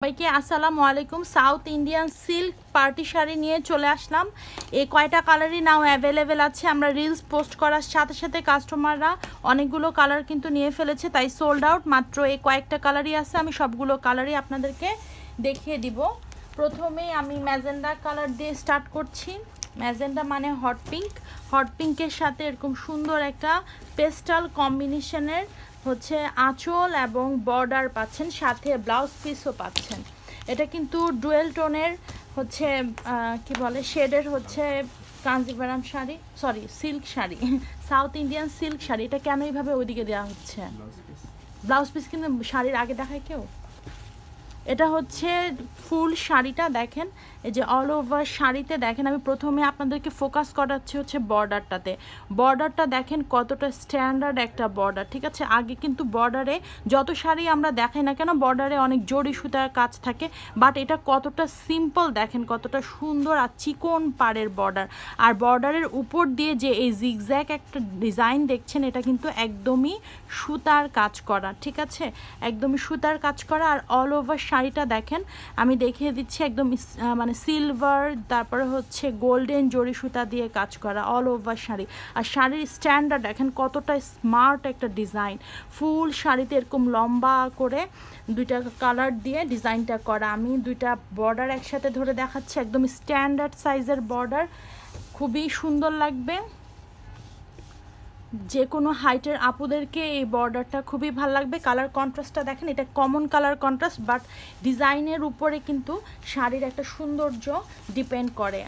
সবাইকে আসসালামু আলাইকুম। South Indian silk party sari নিয়ে চলে আসলাম। এই কয়টা কালারই নাও অ্যাভেলেবেল আছে। আমরা রিলস পোস্ট করার সাথে সাথে কাস্টমাররা অনেকগুলো কালার কিন্তু নিয়ে ফেলেছে, তাই সোল্ড আউট। মাত্র এই কয়েকটা কালারই আছে। আমি সবগুলো কালারই আপনাদেরকে দেখিয়ে দিব। প্রথমেই আমি ম্যাজেন্ডা কালার দিয়ে স্টার্ট করছি। ম্যাজেন্ডা মানে হট পিঙ্ক। হট পিঙ্কের সাথে এরকম সুন্দর একটা পেস্টাল কম্বিনেশনের হচ্ছে আঁচল এবং বর্ডার পাচ্ছেন, সাথে ব্লাউজ পিসও পাচ্ছেন। এটা কিন্তু ডুয়েল টোনের হচ্ছে কি বলে শেডের হচ্ছে Kanjivaram sari, sorry silk sari, south Indian silk sari. এটা কেন এইভাবে ওইদিকে দেওয়া হচ্ছে? ব্লাউজ পিস কিন্তু শাড়ির আগে দেখায় কেউ। এটা হচ্ছে ফুল শাড়িটা দেখেন, এই যে অল ওভার শাড়িতে দেখেন। আমি প্রথমে আপনাদেরকে ফোকাস করাচ্ছি হচ্ছে বর্ডারটাতে। বর্ডারটা দেখেন কতটা স্ট্যান্ডার্ড একটা বর্ডার, ঠিক আছে। আগে কিন্তু বর্ডারে যত শাড়ি আমরা দেখাই না কেন বর্ডারে অনেক জড়ি সুতার কাজ থাকে, বাট এটা কতটা সিম্পল দেখেন, কতটা সুন্দর আর চিকন পাড়ের বর্ডার। আর বর্ডারের উপর দিয়ে যে এই জিগজ্যাগ একটা ডিজাইন দেখছেন, এটা কিন্তু একদমই সুতার কাজ করা, ঠিক আছে, একদমই সুতার কাজ করা। আর অল ওভার শাড়িটা দেখেন, আমি দেখিয়ে দিচ্ছি, একদম মানে সিলভার, তারপরে হচ্ছে গোল্ডেন জরি সুতা দিয়ে কাজ করা অল ওভার শাড়ি। আর শাড়ির স্ট্যান্ডার্ড দেখেন কতটা স্মার্ট একটা ডিজাইন। ফুল শাড়িতে এরকম লম্বা করে দুইটা কালার দিয়ে ডিজাইনটা করা। আমি দুইটা বর্ডার একসাথে ধরে দেখাচ্ছি, একদম স্ট্যান্ডার্ড সাইজের বর্ডার, খুবই সুন্দর লাগবে। যে কোনো হাইটের আপুদেরকে এই বর্ডারটা খুবই ভালো লাগবে। কালার কন্ট্রাস্টটা দেখেন, এটা কমন কালার কন্ট্রাস্ট, বাট ডিজাইনের উপরে কিন্তু শাড়ির একটা সৌন্দর্য ডিপেন্ড করে।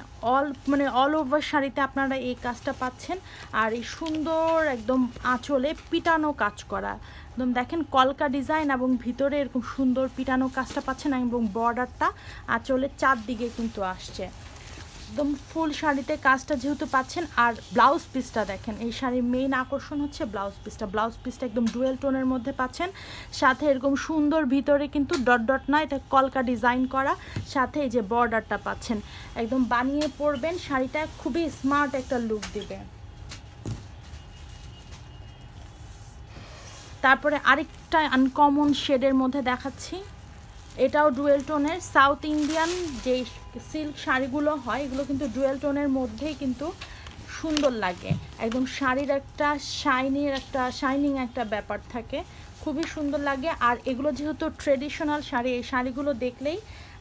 অল ওভার শাড়িতে আপনারা এই কাজটা পাচ্ছেন। আর এই সুন্দর একদম আঁচলে পিটানো কাজ করা, একদম দেখেন কলকা ডিজাইন, এবং ভিতরে এরকম সুন্দর পিটানো কাজটা পাচ্ছেন, এবং বর্ডারটা আঁচলের চারদিকে কিন্তু আসছে। একদম ফুল শাড়িতে কাজটা যেহেতু পাচ্ছেন। আর ব্লাউজ পিসটা দেখেন, এই শাড়ির মেইন আকর্ষণ হচ্ছে ব্লাউজ পিসটা। ব্লাউজ পিসটা একদম ডুয়েল টোনের মধ্যে পাচ্ছেন, সাথে এরকম সুন্দর ভিতরে কিন্তু ডট ডট না, এটা কলকা ডিজাইন করা, সাথে এই যে বর্ডারটা পাচ্ছেন। একদম বানিয়ে পরবেন, শাড়িটা খুবই স্মার্ট একটা লুক দিবে। তারপরে আরেকটা আনকমন শেডের মধ্যে দেখাচ্ছি, এটাও ডুয়েল টোনের। সাউথ ইন্ডিয়ান যে সিল্ক শাড়িগুলো হয় এগুলো কিন্তু ডুয়েল টোনের মধ্যেই কিন্তু সুন্দর লাগে। একদম শাড়ির একটা শাইনিং একটা ব্যাপার থাকে, খুবই সুন্দর লাগে। আর এগুলো যেহেতু ট্রেডিশনাল শাড়ি, এই শাড়িগুলো দেখলেই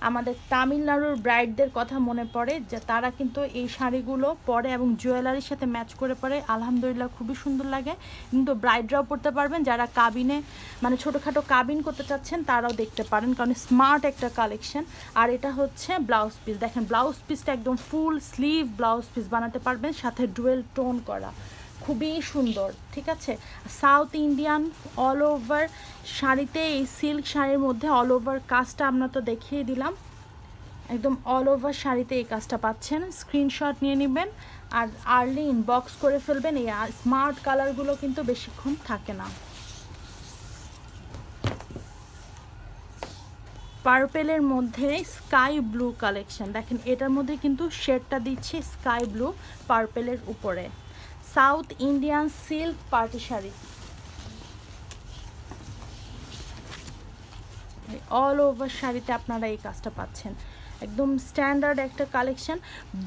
আমাদের তামিলনাড়ুর ব্রাইডদের কথা মনে পড়ে, যে তারা কিন্তু এই শাড়িগুলো পরে এবং জুয়েলারির সাথে ম্যাচ করে পরে, আলহামদুলিল্লাহ খুবই সুন্দর লাগে। কিন্তু ব্রাইডরাও পরতে পারবেন, যারা কাবিনে মানে ছোটোখাটো কাবিন করতে চাচ্ছেন তারাও দেখতে পারেন, কারণ স্মার্ট একটা কালেকশন। আর এটা হচ্ছে ব্লাউজ পিস, দেখেন ব্লাউজ পিসটা একদম ফুল স্লিভ ব্লাউজ পিস বানাতে পারবেন, সাথে ডুয়েল টোন করা, খুবই সুন্দর, ঠিক আছে। সাউথ ইন্ডিয়ান অল ওভার শাড়িতে, এই সিল্ক শাড়ির মধ্যে অল ওভার কাজটা আমরা তো দেখিয়ে দিলাম। একদম অল ওভার শাড়িতে এই কাজটা পাচ্ছেন। স্ক্রিনশট নিয়ে নেবেন আর আর্লি ইনবক্স করে ফেলবেন। এই স্মার্ট কালারগুলো কিন্তু বেশিক্ষণ থাকে না। পার্পেলের মধ্যে স্কাই ব্লু কালেকশন দেখেন, এটার মধ্যে কিন্তু শেডটা দিচ্ছে স্কাই ব্লু পার্পেলের উপরে। South Indian silk party sari, all over শাড়িতে আপনারা এই কাজটা পাচ্ছেন। একদম স্ট্যান্ডার্ড একটা কালেকশন।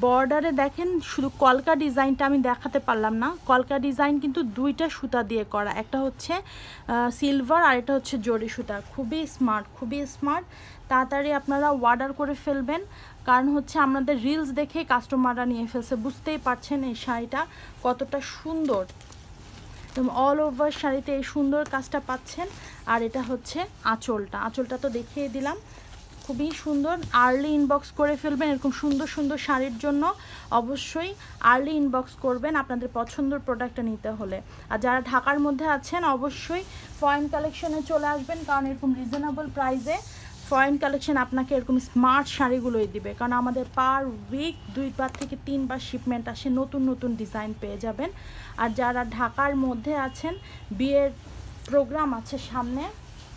বর্ডারে দেখেন শুধু কলকা ডিজাইনটা আমি দেখাতে পারলাম না, কলকা ডিজাইন কিন্তু দুইটা সুতা দিয়ে করা, একটা হচ্ছে সিলভার আর এটা হচ্ছে জরি সুতা। খুবই স্মার্ট, খুবই স্মার্ট। তাড়াতাড়ি আপনারা অর্ডার করে ফেলবেন, কারণ হচ্ছে আমাদের রিলস দেখে কাস্টমাররা নিয়ে ফেলছে। বুঝতেই পারছেন এই শাড়িটা কতটা সুন্দর। অল ওভার শাড়িতে এই সুন্দর কাজটা পাচ্ছেন। আর এটা হচ্ছে আঁচলটা তো দেখিয়ে দিলাম, খুবই সুন্দর। আর্লি ইনবক্স করে ফেলবেন এরকম সুন্দর সুন্দর শাড়ির জন্য। অবশ্যই আর্লি ইনবক্স করবেন আপনাদের পছন্দের প্রোডাক্টটা নিতে হলে। আর যারা ঢাকার মধ্যে আছেন অবশ্যই ফরেন কালেকশনে চলে আসবেন, কারণ এরকম রিজনেবল প্রাইসে ফরেন কালেকশন আপনাকে এরকম স্মার্ট শাড়িগুলোই দিবে। কারণ আমাদের পার উইক 2বার থেকে 3বার শিপমেন্ট আসে, নতুন নতুন ডিজাইন পেয়ে যাবেন। আর যারা ঢাকার মধ্যে আছেন, বিয়ের প্রোগ্রাম আছে সামনে,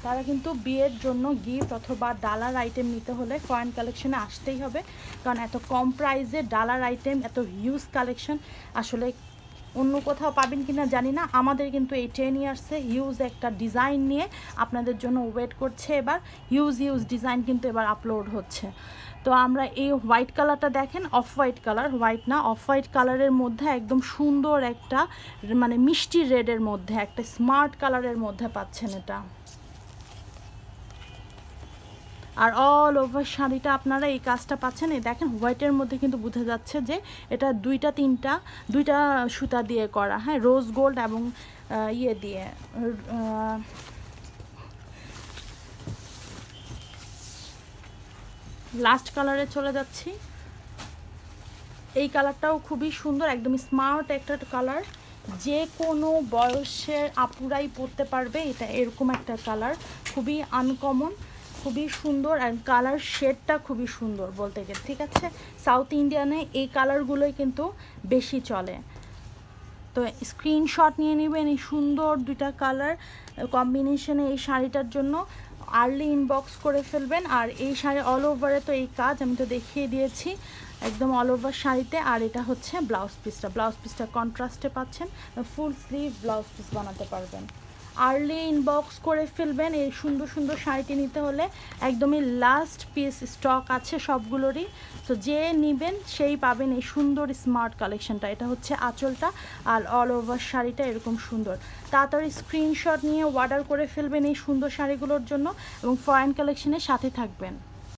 তারা কিন্তু বিয়ের জন্য গিফট অথবা ডালার আইটেম নিতে হলে ফরেন কালেকশনে আসতেই হবে, কারণ এত কম প্রাইসে ডালার আইটেম, এত হিউজ কালেকশন আসলে অন্য কোথাও পাবেন কিনা জানি না, আমাদের কিন্তু এইটাই নিয়ে আসছে হিউজ একটা ডিজাইন নিয়ে আপনাদের জন্য ওয়েট করছে। এবার হিউজ ডিজাইন কিন্তু এবার আপলোড হচ্ছে। তো আমরা এই হোয়াইট কালারটা দেখেন, অফ হোয়াইট কালার, হোয়াইট না অফ হোয়াইট কালারের মধ্যে একদম সুন্দর একটা মানে মিষ্টি রেডের মধ্যে একটা স্মার্ট কালারের মধ্যে পাচ্ছেন এটা। আর অল ওভার শাড়িটা আপনারা এই কাজটা পাচ্ছেন। এই দেখেন হোয়াইটের মধ্যে কিন্তু বোঝা যাচ্ছে যে এটা দুইটা সুতা দিয়ে করা, হ্যাঁ, রোজ গোল্ড এবং ইয়ে দিয়ে লাস্ট কালারে চলে যাচ্ছি। এই কালারটাও খুবই সুন্দর, একদম স্মার্ট একটা কালার, যে কোনো বয়সের আপুরাই পরতে পারবে। এটা এরকম একটা কালার, খুবই আনকমন, খুবই সুন্দর, আর কালার শেডটা খুবই সুন্দর বলতে গেলে, ঠিক আছে। সাউথ ইন্ডিয়ানে এই কালারগুলোই কিন্তু বেশি চলে। তো স্ক্রিনশট নিয়ে নেবেন এই সুন্দর দুইটা কালার কম্বিনেশনে এই শাড়িটার জন্য, আর্লি ইনবক্স করে ফেলবেন। আর এই শাড়ি অল ওভারে তো এই কাজ আমি তো দেখিয়ে দিয়েছি একদম অল ওভার শাড়িতে। আর এটা হচ্ছে ব্লাউজ পিসটা কন্ট্রাস্টে পাচ্ছেন, ফুল স্লিভ ব্লাউজ পিস বানাতে পারবেন। আর্লি ইনবক্স করে ফেলবেন এই সুন্দর শাড়িটি নিতে হলে, একদমই লাস্ট পিস স্টক আছে সবগুলোরই। তো যে নেবেন সেই পাবেন এই সুন্দর স্মার্ট কালেকশনটা। এটা হচ্ছে আঁচলটা, আর অল ওভার শাড়িটা এরকম সুন্দর। তাড়াতাড়ি স্ক্রিনশট নিয়ে অর্ডার করে ফেলবেন এই সুন্দর শাড়িগুলোর জন্য এবং ফরেন কালেকশনের সাথে থাকবেন।